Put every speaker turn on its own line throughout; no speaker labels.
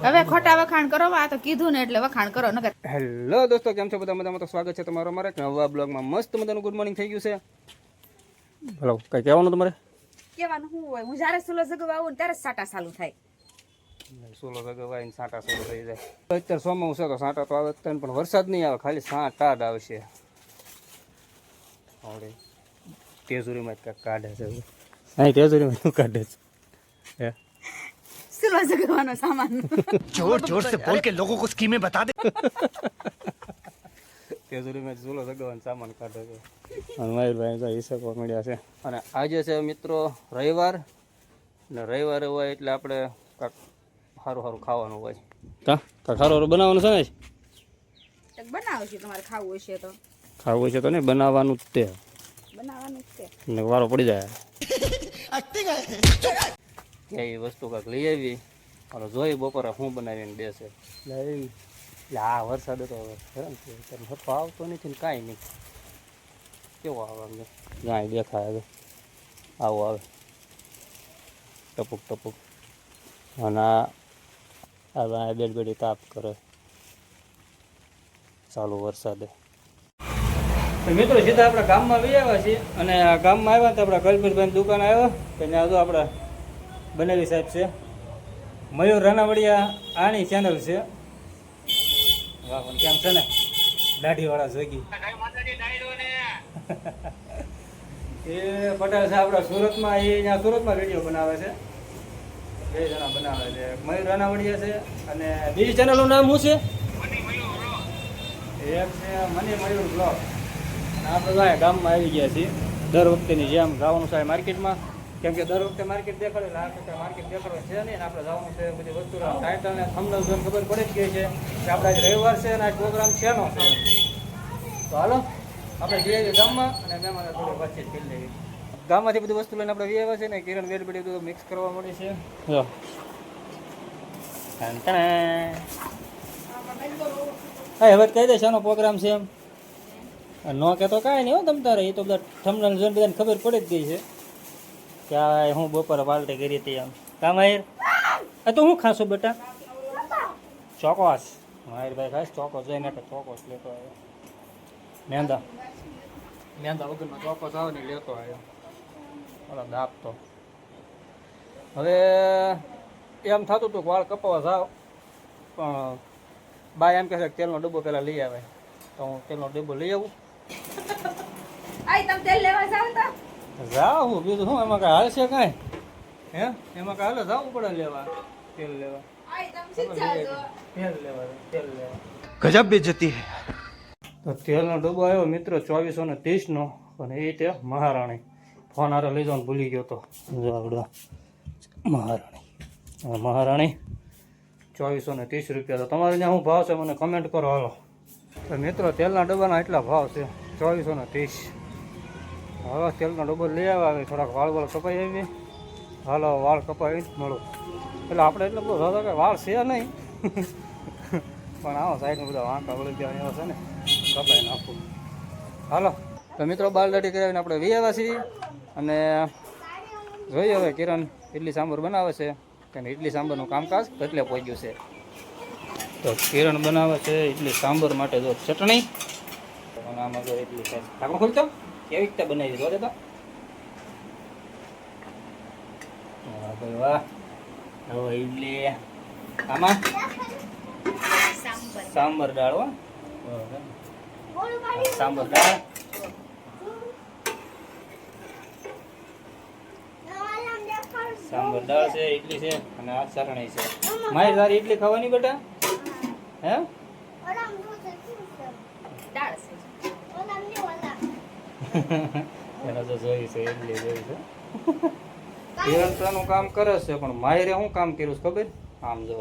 હવે ખોટા વખાણ કરો, આ તો કીધું ને એટલે વખાણ કરો.
હેલો દોસ્તો, કેમ છો બધા? મજામાં? તો સ્વાગત છે તમારો અમારા નવા બ્લોગમાં. મસ્ત મજાનું ગુડ મોર્નિંગ થઈ ગયું છે. હેલો, કઈ કહેવાનું તમારે?
કેવાનું શું હોય, હું જ્યારે સુલો જગવા આવું ત્યારે સાટા ચાલુ થાય.
સુલો જગવાય ને સાટા ચાલુ થઈ જાય. અત્યારે સોમાં છે તો સાટા તો આવે પણ વરસાદ નહીં આવે, ખાલી સાટા જ આવશે. હવે તેજુરીમાં જ કાઢે છે. અહીં તેજુરીમાં શું કાઢે છે? હે,
સુલો જગવાનો સામાન
जोर जोर से बोल के लोगों को स्कीमें बता दे।
તેજુરીમાં સુલો જગવાનો સામાન કાઢે છે. અને મયુરભાઈ તો હિસાબ મળ્યા છે. અને આજે છે મિત્રો રવિવાર, ને રવિવારે હોય એટલે આપણે કાંક સારું સારું ખાવાનું હોય. કાંક સારું સારું બનાવવાનું છે ને?
બનાવશે તમારે ખાવું હશે તો.
ખાવું છે તો નહીં, બનાવવાનું જ તે.
બનાવવાનું જ છે
ને વારો પડી જાય. એ વસ્તુ કાંક લઈ આવી અને જોઈ બપોરે શું બનાવીને બેસે. એટલે આ વરસાદ હતો સરખો આવતો નથી ને કાંઈ નહીં. કેવો આવે અમને ગાય દેખાય આવો આવે ટપુક ટપુક. અને આ બેડબેડી તાપ કરે ચાલુ વરસાદે. મિત્રો સીધા આપણા ગામમાં આવી આવ્યા છીએ. અને આ ગામમાં આવ્યા તો આપણા કલ્પેશભાઈની દુકાન આવ્યા કે ત્યાં જો આપણા બનેલી સાહેબ છે મયુર રાણાવડિયા, આની ચેનલ છે. વાહ પણ કેમ છે ને દાઢીવાળા જોગી એ પટેલ છે આપણા સુરતમાં. એ ત્યાં સુરતમાં વિડીયો બનાવે છે. 2 જણા બનાવે છે, મયુર રાણાવડિયા છે અને બીજી ચેનલનું નામ શું છે? એક છે મની મયુર બ્લોગ. અને આપણે તો ગામમાં આવી ગયા છીએ. દર વખતેની જેમ જવાનું છે માર્કેટમાં, કેમ કે દર વખતે માર્કેટ દેખાડે એટલે આ વખતે માર્કેટ દેખાડવા છે નહીં. આપણે જવાનું છે બધી વસ્તુ ટાઇટલ ને થંબનેલ જોઈને ખબર પડી જ ગઈ છે કે આપણે આજ રવિવાર છે અને આ પ્રોગ્રામ શેનો છે. તો હાલો આપણે જઈએ ગામમાં અને મહેમાને થોડી વાતચીત કરી લઈએ. ગામમાંથી બધી વસ્તુ લઈને આપણે વ્યવહાર છે ને કિરણ વેલ બધું મિક્સ કરવા મળે છે. હા હવે કહી દે શાનો પ્રોગ્રામ છે એમ. ન કે તો કાંઈ નહીં હો તમ તારે, એ તો બધા થંબનેલ જોઈને બધાને ખબર પડી જ ગઈ છે કે આ હું બપોરે પાર્ટી કરી હતી એમ. કામ આયર આ તો હું ખાશું બેટા? ચોકોસ. માહિરભાઈ ખાસ ચોકોસ જઈને એટલે ચોકોસ લેતો આવ્યો. મેંદા વગરનો ચોકોસ આવે ને લેતો આવ્યો. ઓલા દાપ તો હવે એમ થતું હતું કે વાળ કપાવા જાવ, પણ બા એમ કહે છે કે તેલનો ડબ્બો પહેલાં લઈ આવે. તો હું તેલનો ડબ્બો લઈ આવું. જાવ હું બીજું શું એમાં કાંઈ હાલશે કાંઈ? હે એમાં કાંઈ હાલે જવું પડે લેવા તેલ લેવા. તેલ લેવા
गजब बेइज्जती है।
તો તેલનો ડબ્બો આવ્યો મિત્રો 2430નો. અને એ તે મહારાણી ફોન હારે લઈ જવાનું ભૂલી ગયો તો. જો આવડો મહારાણી 2430 રૂપિયા. તો તમારે ત્યાં શું ભાવ છે મને કમેન્ટ કરો હાલો. તો મિત્રો તેલના ડબ્બાના એટલા ભાવ છે 2430. હવે તેલનો ડબ્બો લઈ આવે, થોડાક વાળ કપાઈ આવી. હાલો વાળ કપાવી મળું એટલે આપણે એટલે બધું થતો કે વાળ છે નહીં પણ આવો સાઈડમાં બધા વાંકા વળી ગયા એવા છે ને કપાઈ નાખું. હાલો તો મિત્રો બાલ દાઢી કરાવીને આપણે વી આવ્યા છીએ. અને જોઈએ હવે કિરણ ઇડલી સાંભર બનાવે છે કે ઇડલી સાંભરનું કામકાજ એટલે પહોંચ્યું છે. તો કિરણ બનાવે છે ઇડલી સાંભર માટે જો ચટણી. અને આમાં જો ઇડલી છે ઢાંકણું ખોલતો કેવી રીતે બનાવી દીધો તો. વાહ હવે ઇડલી આમાં સાંભર દાળ. સાંભર દાળ છે, ઇડલી છે અને આ ચટણી છે. મારી તારી ઇડલી ખાવાની બેટા? હે એના તો જોઈ છે ઇડલી જોઈ છે. નિરંતરનું કામ કરે છે પણ માયરે શું કામ કર્યું ખબર? આમ જો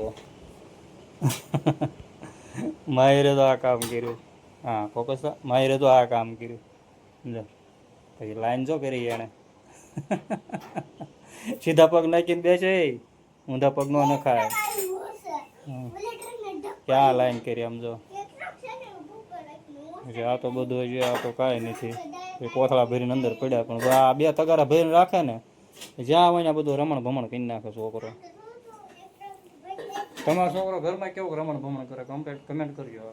માયરે તો આ કામ કર્યું. હા ફોકસ. માયરે તો આ કામ કર્યું જો. પછી લાઈન જો કરી એને સીધા પગ નાખીને બેસે, ઊંધા પગ નો નખાય. ક્યાં લાઈન કરી આમ જો. આ તો બધું હજી આ તો કાંઈ નથી. એ કોથળા ભરીને અંદર પડ્યા, પણ આ 2 તગારા ભરીને રાખે ને જ્યાં હોય ને બધું રમણ ભમણ કરી નાખે છોકરો. તમારો છોકરો ઘરમાં કેવું રમણ ભમણ કરે કમેન્ટ કરજો.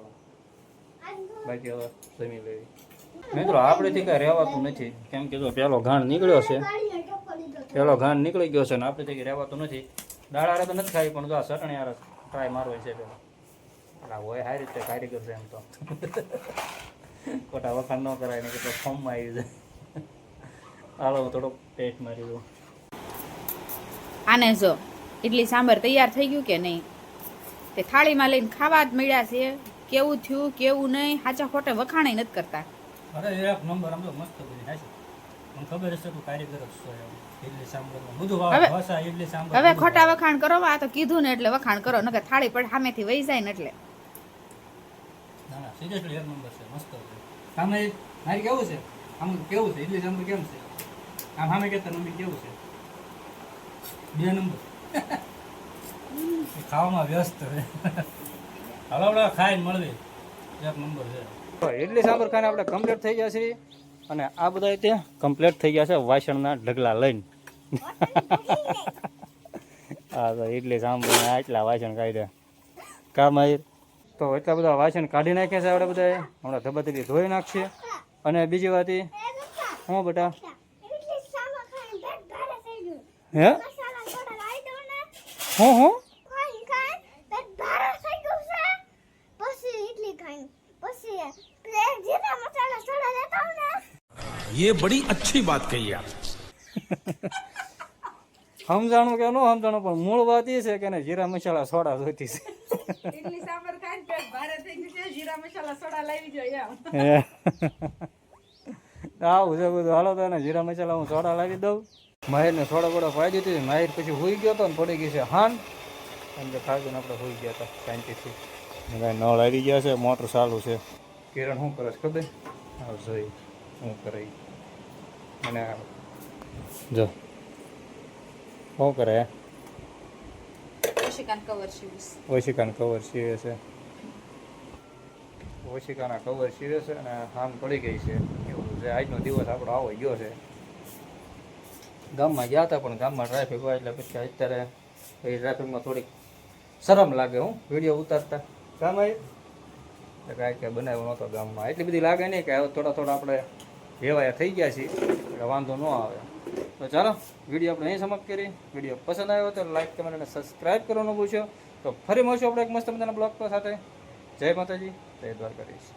બાકી હવે જમી લેવી. મિત્રો આપણેથી કાંઈ રહેવાતું નથી, કેમ કે જો પેલો ઘાણ નીકળ્યો છે, નીકળી ગયો છે ને આપણેથી કંઈ રહેવાતું નથી. દાળ હારે તો નથી ખાવી, પણ જો આ ચટણી હારે ટ્રાય મારવો છે પેલા. એટલે હોય સારી રીતે કારીગર છે એમ તો. ખોટા વખાણ ન કરાય ને કે ફોર્મમાં આવી જાય. હાલો થોડોક ટેસ્ટ મારી દઉં.
આને જો ઇડલી સાંભાર તૈયાર થઈ ગયું કે નહીં, તે થાળીમાં લઈને ખાવા જ મળ્યા છે. કેવું થયું કેવું નહીં, સાચા ખોટે વખાણે નથી કરતા.
અરે એક નંબર આમ તો મસ્ત બની છે. મને ખબર હશે તું કારીગર જ છો એમ. ઇડલી સાંભારમાં બધું ભાષા ઇડલી સાંભાર.
હવે ખોટા વખાણ કરો, આ તો કીધું ને એટલે વખાણ કરો, નકર થાળી પર સામેથી વહી જાય ને એટલે.
ના ના સિરિયસલી એક નંબર છે, મસ્ત છે. સામે મારી કેવું છે, આમ કેવું છે ઇડલી સાંભાર કેમ છે, આમ સામે કેતા નંબર કેવું છે? 2 નંબર. ખાવામાં વ્યસ્ત છે. હાલો આપણે ખાઈને મળવી. એક નંબર છે. ઇડલી સાંભાર ખાઈને આપણે કમ્પ્લીટ થઈ ગયા છીએ, અને આ બધા તે કમ્પ્લીટ થઈ ગયા છે વાસણના ઢગલા લઈને. હા તો ઇડલી સાંભાર આટલા વાસણ કાઢ્યા કામ આવી. તો એટલા બધા વાસણ કાઢી નાખ્યા છે આપણે બધા. હમણાં ધબાધબી ધોઈ નાખશે. અને બીજી વાત એ હું બેટા હે હું
ये बड़ी अच्छी बात कही आप.
સમજાણું કે ન સમજાણું, પણ મૂળ વાત એ છે કે ને જીરા મસાલા સોડા જોઈતી છે.
ઇડલી સાંભાર ખાઈને પેટ ભારે થઈ ગયું છે, જીરા મસાલા સોડા લાવી જોઈએ એમ.
આવું છે બધું. હાલો તો એને જીરા મસાલા હું સોડા લાવી દઉં. માહિરને સોડા બોડા પાઈ દીધી. માહિર પછી હોઈ ગયો હતો ને પડી ગઈ છે હાન, અને ખાઈને આપણે હોઈ ગયા હતા શાંતિથી. નળ આવી ગયા છે, મોટર ચાલુ છે. કિરણ શું કરે છે ખબર? હા જોઈ શું કરે અને જો શું કરે
ઓશિકાન કવર સીવીસ.
ઓશિકાના કવર સીવે છે. ઓશિકાના કવર સીવે છે અને હાન પડી ગઈ છે. એવું છે. આજનો દિવસ આપણો આવો ગયો છે. ગામમાં ગયા હતા, પણ ગામમાં ટ્રાફિક હોય એટલે પછી અત્યારે એ ટ્રાફિકમાં થોડીક શરમ લાગે હું વિડીયો ઉતારતા. ગામ આવી કાંઈ કાંઈ બનાવ્યો નહોતો ગામમાં, એટલી બધી લાગે નહીં કે હવે થોડા આપણે વેવાયા થઈ ગયા છીએ એટલે વાંધો ન આવે. તો ચાલો વિડીયો આપણે અહીં સમાપ્ત કરી. વિડીયો પસંદ આવ્યો તો લાઈક કમેન્ટ અને સબસ્ક્રાઈબ કરવાનું ભૂલશો. તો ફરી મળશું આપણે એક મસ્ત મજાના બ્લોગ સાથે. જય માતાજી, જય દ્વારકાધીશ.